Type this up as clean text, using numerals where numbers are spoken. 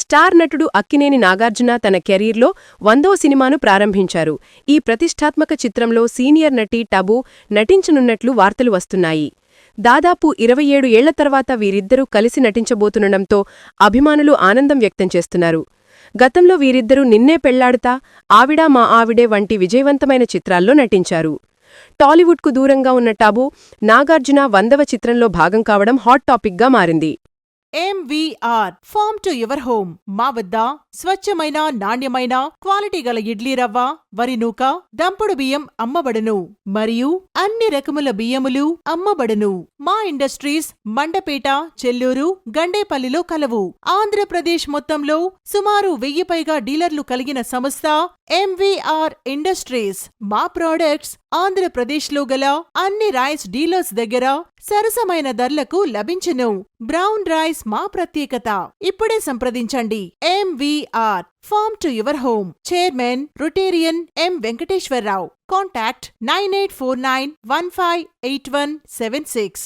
Star నటుడు అక్కినేని నాగార్జున తన కెరీర్లో 100వ సినిమాను ప్రారంభించారు. ఈ ప్రతిష్ఠాత్మక చిత్రంలో సీనియర్ నటి టబు నటించనున్నట్లు వార్తలు వస్తున్నాయి. దాదాపు 27 ఏళ్ల తర్వాత వీరిద్దరూ కలిసి నటించబోతుండటంతో అభిమానులు ఆనందం వ్యక్తం చేస్తున్నారు. గతంలో వీరిద్దరూ నిన్నే పెళ్లాడుతా, ఆవిడా మా ఆవిడే వంటి విజయవంతమైన చిత్రాల్లో నటించారు. టాలీవుడ్కు దూరంగా ఉన్న టబు, నాగార్జున 100వ చిత్రంలో భాగం కావడం హాట్ టాపిక్గా మారింది. MVR farm to your home. మా వద్ద స్వచ్ఛమైన, నాణ్యమైన, క్వాలిటీ గల ఇడ్లీ రవ్వ, వరి నూక, దంపుడు బియ్యం అమ్మబడును మరియు అన్ని రకముల బియ్యములు అమ్మబడును. మా ఇండస్ట్రీస్ మండపేట, చెల్లూరు, గండేపల్లిలో కలవు. ఆంధ్రప్రదేశ్ మొత్తంలో సుమారు 1000 పైగా డీలర్లు కలిగిన సంస్థ ఎంవీఆర్ ఇండస్ట్రీస్. మా ప్రోడక్ట్స్ ఆంధ్రప్రదేశ్లో గల అన్ని రైస్ డీలర్స్ దగ్గర సరసమైన ధరలకు లభించును. బ్రౌన్ రైస్ మా ప్రత్యేకత. ఇప్పుడే సంప్రదించండి. MVR farm to your home. Chairman rotarian M Venkateswara Rao. Contact 9849158176.